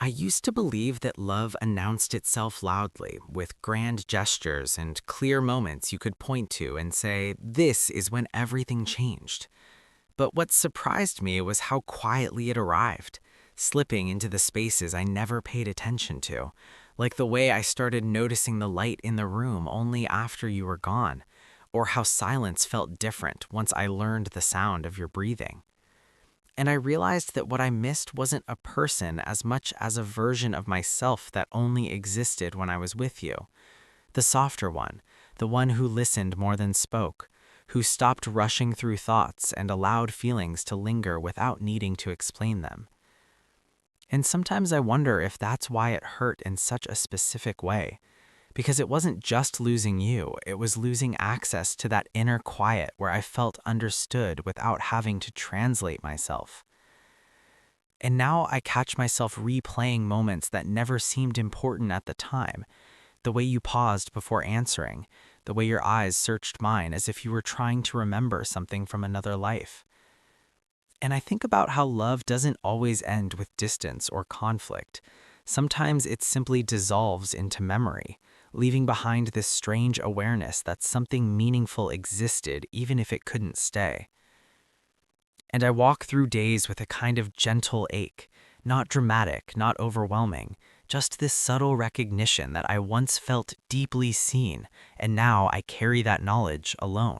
I used to believe that love announced itself loudly, with grand gestures and clear moments you could point to and say, this is when everything changed. But what surprised me was how quietly it arrived, slipping into the spaces I never paid attention to, like the way I started noticing the light in the room only after you were gone, or how silence felt different once I learned the sound of your breathing. And I realized that what I missed wasn't a person as much as a version of myself that only existed when I was with you. The softer one, the one who listened more than spoke, who stopped rushing through thoughts and allowed feelings to linger without needing to explain them. And sometimes I wonder if that's why it hurt in such a specific way. Because it wasn't just losing you, it was losing access to that inner quiet where I felt understood without having to translate myself. And now I catch myself replaying moments that never seemed important at the time. The way you paused before answering, the way your eyes searched mine as if you were trying to remember something from another life. And I think about how love doesn't always end with distance or conflict. Sometimes it simply dissolves into memory, leaving behind this strange awareness that something meaningful existed even if it couldn't stay. And I walk through days with a kind of gentle ache, not dramatic, not overwhelming, just this subtle recognition that I once felt deeply seen, and now I carry that knowledge alone.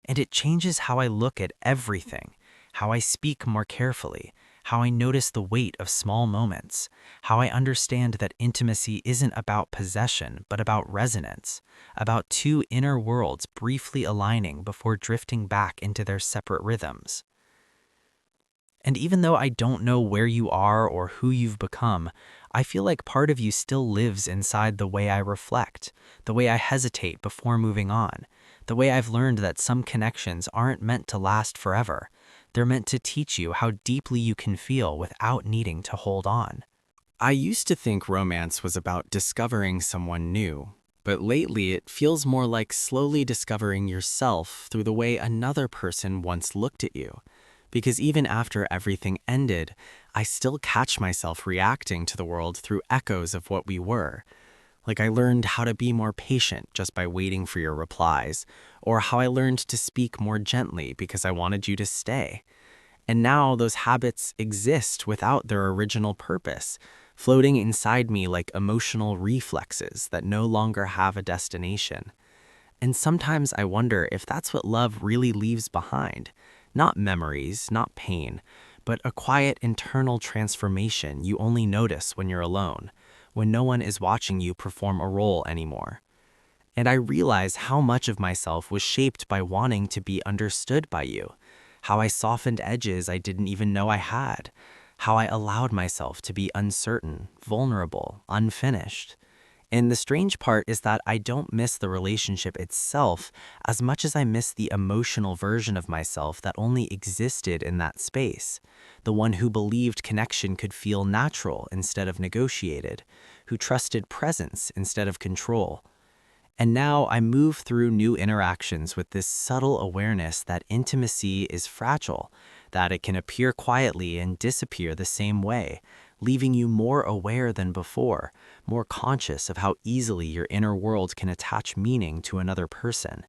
And it changes how I look at everything, how I speak more carefully, how I notice the weight of small moments, how I understand that intimacy isn't about possession, but about resonance, about two inner worlds briefly aligning before drifting back into their separate rhythms. And even though I don't know where you are or who you've become, I feel like part of you still lives inside the way I reflect, the way I hesitate before moving on, the way I've learned that some connections aren't meant to last forever. They're meant to teach you how deeply you can feel without needing to hold on. I used to think romance was about discovering someone new, but lately it feels more like slowly discovering yourself through the way another person once looked at you. Because even after everything ended, I still catch myself reacting to the world through echoes of what we were. Like I learned how to be more patient just by waiting for your replies, or how I learned to speak more gently because I wanted you to stay. And now those habits exist without their original purpose, floating inside me like emotional reflexes that no longer have a destination. And sometimes I wonder if that's what love really leaves behind. Not memories, not pain, but a quiet internal transformation you only notice when you're alone, when no one is watching you perform a role anymore. And I realize how much of myself was shaped by wanting to be understood by you, how I softened edges I didn't even know I had, how I allowed myself to be uncertain, vulnerable, unfinished. And the strange part is that I don't miss the relationship itself as much as I miss the emotional version of myself that only existed in that space, the one who believed connection could feel natural instead of negotiated, who trusted presence instead of control. And now I move through new interactions with this subtle awareness that intimacy is fragile, that it can appear quietly and disappear the same way, leaving you more aware than before, more conscious of how easily your inner world can attach meaning to another person.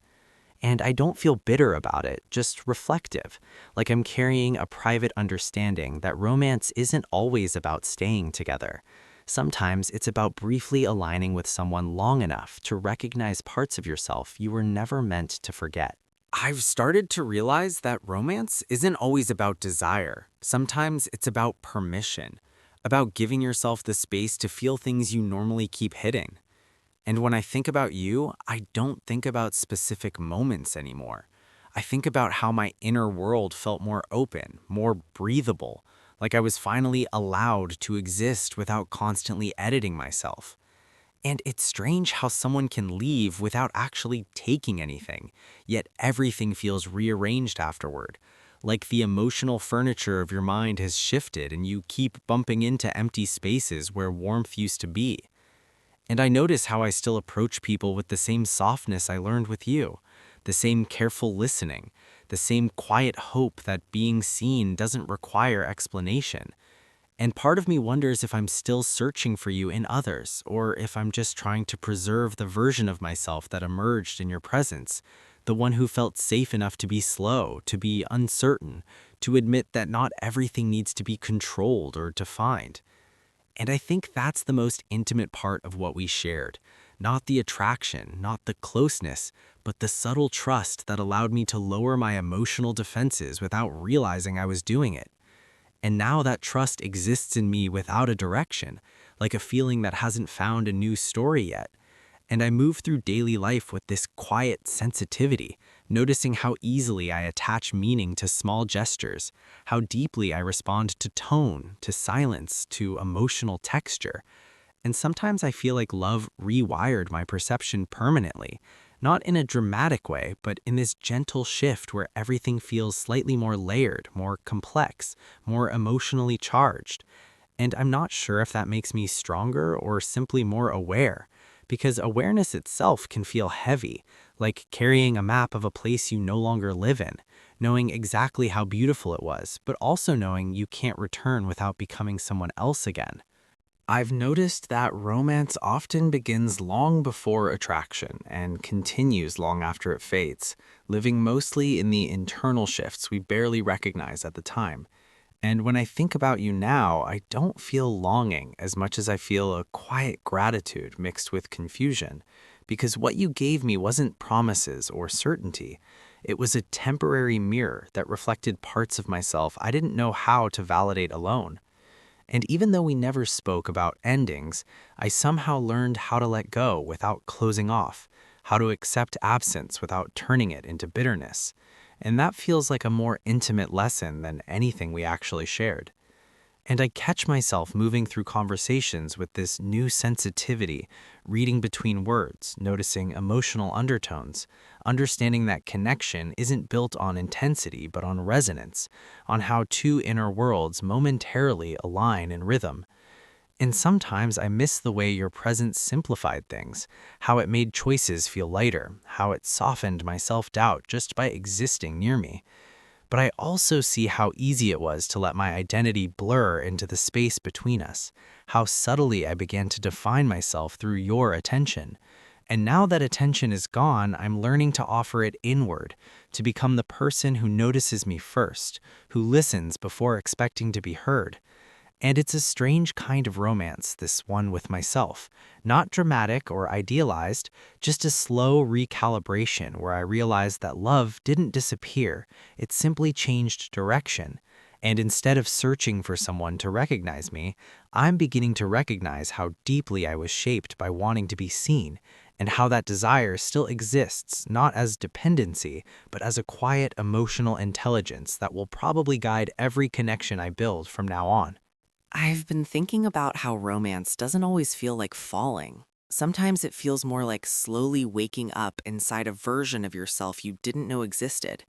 And I don't feel bitter about it, just reflective, like I'm carrying a private understanding that romance isn't always about staying together. Sometimes it's about briefly aligning with someone long enough to recognize parts of yourself you were never meant to forget. I've started to realize that romance isn't always about desire. Sometimes it's about permission, about giving yourself the space to feel things you normally keep hidden. And when I think about you, I don't think about specific moments anymore. I think about how my inner world felt more open, more breathable, like I was finally allowed to exist without constantly editing myself. And it's strange how someone can leave without actually taking anything, yet everything feels rearranged afterward. Like the emotional furniture of your mind has shifted and you keep bumping into empty spaces where warmth used to be. And I notice how I still approach people with the same softness I learned with you, the same careful listening, the same quiet hope that being seen doesn't require explanation. And part of me wonders if I'm still searching for you in others, or if I'm just trying to preserve the version of myself that emerged in your presence, the one who felt safe enough to be slow, to be uncertain, to admit that not everything needs to be controlled or defined. And I think that's the most intimate part of what we shared. Not the attraction, not the closeness, but the subtle trust that allowed me to lower my emotional defenses without realizing I was doing it. And now that trust exists in me without a direction, like a feeling that hasn't found a new story yet. And I move through daily life with this quiet sensitivity, noticing how easily I attach meaning to small gestures, how deeply I respond to tone, to silence, to emotional texture. And sometimes I feel like love rewired my perception permanently, not in a dramatic way, but in this gentle shift where everything feels slightly more layered, more complex, more emotionally charged. And I'm not sure if that makes me stronger or simply more aware, because awareness itself can feel heavy, like carrying a map of a place you no longer live in, knowing exactly how beautiful it was, but also knowing you can't return without becoming someone else again. I've noticed that romance often begins long before attraction and continues long after it fades, living mostly in the internal shifts we barely recognize at the time. And when I think about you now, I don't feel longing as much as I feel a quiet gratitude mixed with confusion, because what you gave me wasn't promises or certainty. It was a temporary mirror that reflected parts of myself I didn't know how to validate alone. And even though we never spoke about endings, I somehow learned how to let go without closing off, how to accept absence without turning it into bitterness. And that feels like a more intimate lesson than anything we actually shared. And I catch myself moving through conversations with this new sensitivity, reading between words, noticing emotional undertones, understanding that connection isn't built on intensity but on resonance, on how two inner worlds momentarily align in rhythm. And sometimes I miss the way your presence simplified things, how it made choices feel lighter, how it softened my self-doubt just by existing near me. But I also see how easy it was to let my identity blur into the space between us, how subtly I began to define myself through your attention. And now that attention is gone, I'm learning to offer it inward, to become the person who notices me first, who listens before expecting to be heard. And it's a strange kind of romance, this one with myself. Not dramatic or idealized, just a slow recalibration where I realized that love didn't disappear, it simply changed direction. And instead of searching for someone to recognize me, I'm beginning to recognize how deeply I was shaped by wanting to be seen, and how that desire still exists, not as dependency, but as a quiet emotional intelligence that will probably guide every connection I build from now on. I've been thinking about how romance doesn't always feel like falling. Sometimes it feels more like slowly waking up inside a version of yourself you didn't know existed.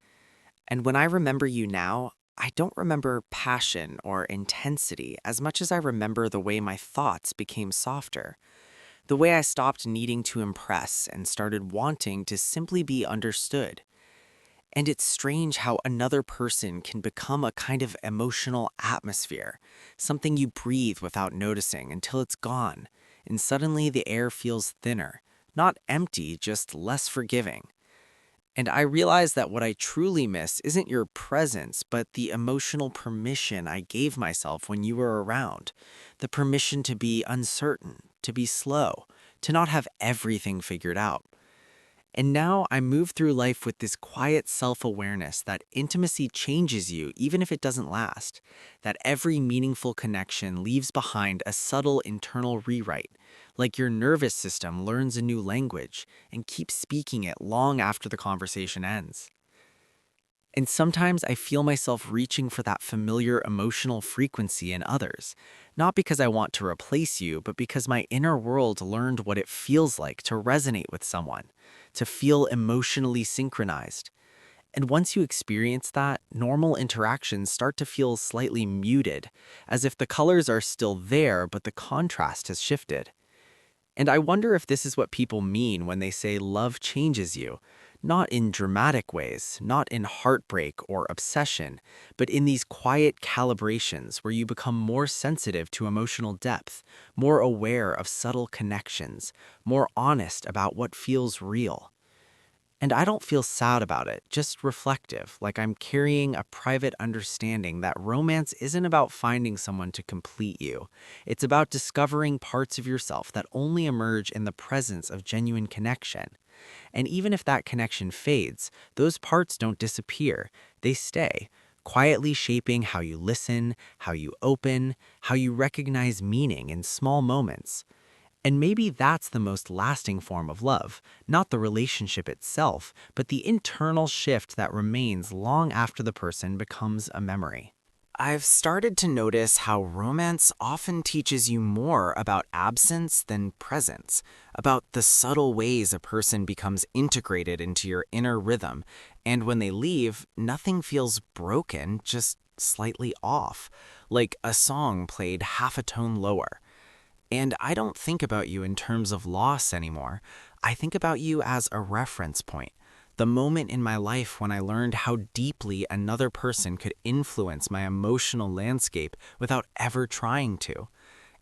And when I remember you now, I don't remember passion or intensity as much as I remember the way my thoughts became softer, the way I stopped needing to impress and started wanting to simply be understood. And it's strange how another person can become a kind of emotional atmosphere, something you breathe without noticing until it's gone, and suddenly the air feels thinner, not empty, just less forgiving. And I realize that what I truly miss isn't your presence, but the emotional permission I gave myself when you were around. The permission to be uncertain, to be slow, to not have everything figured out. And now I move through life with this quiet self awareness that intimacy changes you even if it doesn't last, that every meaningful connection leaves behind a subtle internal rewrite, like your nervous system learns a new language and keeps speaking it long after the conversation ends. And sometimes I feel myself reaching for that familiar emotional frequency in others, not because I want to replace you, but because my inner world learned what it feels like to resonate with someone, to feel emotionally synchronized. And once you experience that, normal interactions start to feel slightly muted, as if the colors are still there, but the contrast has shifted. And I wonder if this is what people mean when they say love changes you. Not in dramatic ways, not in heartbreak or obsession, but in these quiet calibrations where you become more sensitive to emotional depth, more aware of subtle connections, more honest about what feels real. And I don't feel sad about it, just reflective, like I'm carrying a private understanding that romance isn't about finding someone to complete you. It's about discovering parts of yourself that only emerge in the presence of genuine connection. And even if that connection fades, those parts don't disappear, they stay, quietly shaping how you listen, how you open, how you recognize meaning in small moments. And maybe that's the most lasting form of love, not the relationship itself, but the internal shift that remains long after the person becomes a memory. I've started to notice how romance often teaches you more about absence than presence, about the subtle ways a person becomes integrated into your inner rhythm, and when they leave, nothing feels broken, just slightly off, like a song played half a tone lower. And I don't think about you in terms of loss anymore. I think about you as a reference point. The moment in my life when I learned how deeply another person could influence my emotional landscape without ever trying to.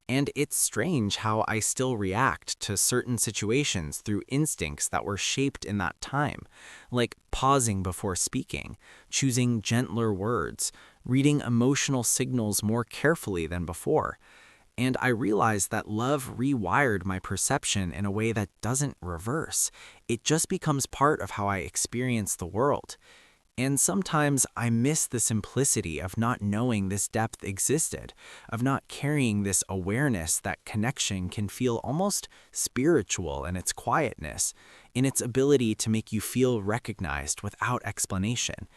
And it's strange how I still react to certain situations through instincts that were shaped in that time, like pausing before speaking, choosing gentler words, reading emotional signals more carefully than before. And I realized that love rewired my perception in a way that doesn't reverse. It just becomes part of how I experience the world. And sometimes I miss the simplicity of not knowing this depth existed, of not carrying this awareness that connection can feel almost spiritual in its quietness, in its ability to make you feel recognized without explanation.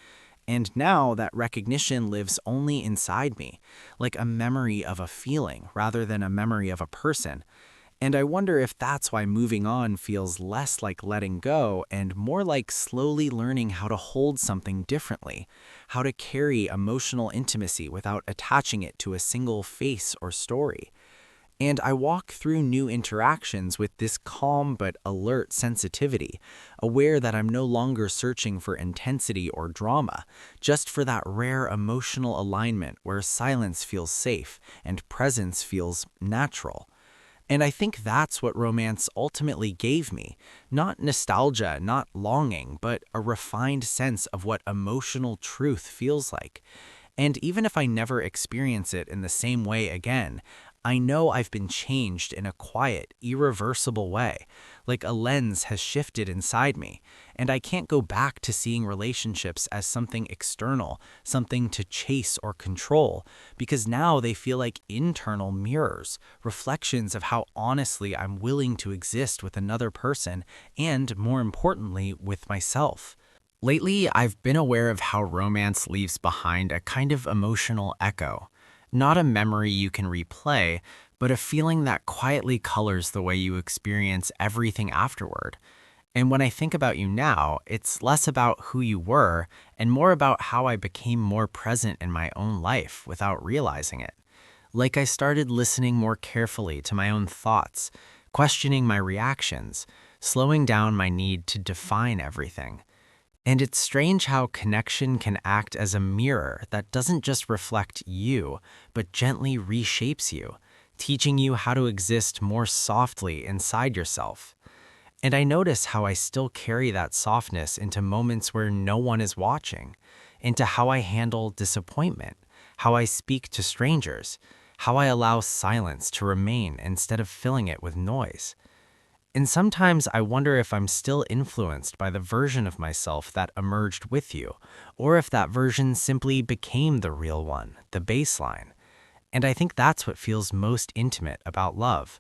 And now that recognition lives only inside me, like a memory of a feeling rather than a memory of a person. And I wonder if that's why moving on feels less like letting go and more like slowly learning how to hold something differently, how to carry emotional intimacy without attaching it to a single face or story. And I walk through new interactions with this calm but alert sensitivity, aware that I'm no longer searching for intensity or drama, just for that rare emotional alignment where silence feels safe and presence feels natural. And I think that's what romance ultimately gave me. Not nostalgia, not longing, but a refined sense of what emotional truth feels like. And even if I never experience it in the same way again, I know I've been changed in a quiet, irreversible way, like a lens has shifted inside me, and I can't go back to seeing relationships as something external, something to chase or control, because now they feel like internal mirrors, reflections of how honestly I'm willing to exist with another person, and more importantly, with myself. Lately, I've been aware of how romance leaves behind a kind of emotional echo. Not a memory you can replay, but a feeling that quietly colors the way you experience everything afterward. And when I think about you now, it's less about who you were and more about how I became more present in my own life without realizing it. Like I started listening more carefully to my own thoughts, questioning my reactions, slowing down my need to define everything. And it's strange how connection can act as a mirror that doesn't just reflect you, but gently reshapes you, teaching you how to exist more softly inside yourself. And I notice how I still carry that softness into moments where no one is watching, into how I handle disappointment, how I speak to strangers, how I allow silence to remain instead of filling it with noise. And sometimes I wonder if I'm still influenced by the version of myself that emerged with you, or if that version simply became the real one, the baseline. And I think that's what feels most intimate about love.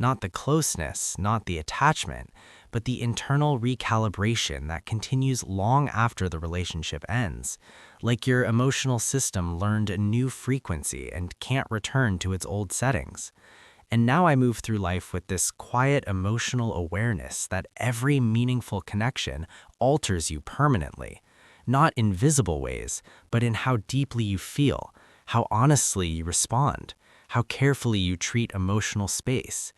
Not the closeness, not the attachment, but the internal recalibration that continues long after the relationship ends. Like your emotional system learned a new frequency and can't return to its old settings. And now I move through life with this quiet emotional awareness that every meaningful connection alters you permanently, not in visible ways, but in how deeply you feel, how honestly you respond, how carefully you treat emotional space.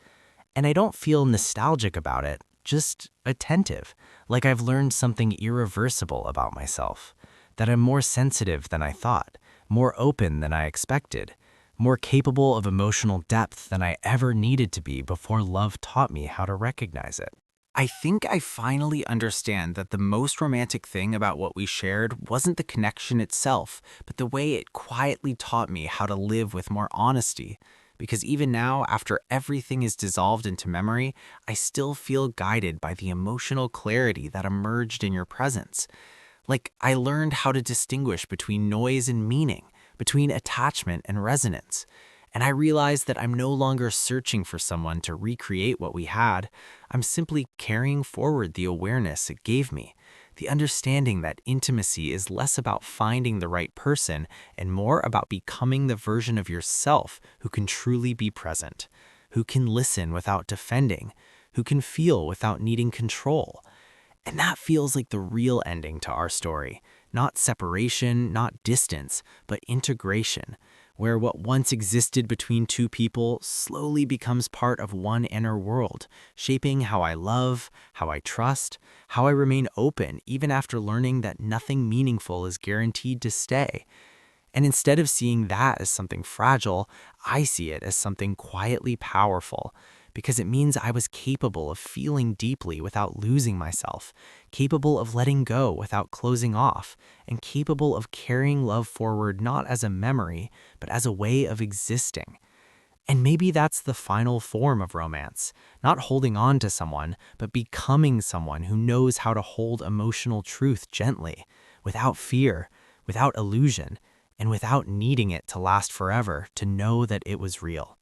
And I don't feel nostalgic about it, just attentive, like I've learned something irreversible about myself, that I'm more sensitive than I thought, more open than I expected, more capable of emotional depth than I ever needed to be before love taught me how to recognize it. I think I finally understand that the most romantic thing about what we shared wasn't the connection itself, but the way it quietly taught me how to live with more honesty. Because even now, after everything is dissolved into memory, I still feel guided by the emotional clarity that emerged in your presence. Like, I learned how to distinguish between noise and meaning, between attachment and resonance. And I realized that I'm no longer searching for someone to recreate what we had. I'm simply carrying forward the awareness it gave me, the understanding that intimacy is less about finding the right person and more about becoming the version of yourself who can truly be present, who can listen without defending, who can feel without needing control. And that feels like the real ending to our story. Not separation, not distance, but integration, where what once existed between two people slowly becomes part of one inner world, shaping how I love, how I trust, how I remain open even after learning that nothing meaningful is guaranteed to stay. And instead of seeing that as something fragile, I see it as something quietly powerful, because it means I was capable of feeling deeply without losing myself, capable of letting go without closing off, and capable of carrying love forward not as a memory, but as a way of existing. And maybe that's the final form of romance, not holding on to someone, but becoming someone who knows how to hold emotional truth gently, without fear, without illusion, and without needing it to last forever to know that it was real.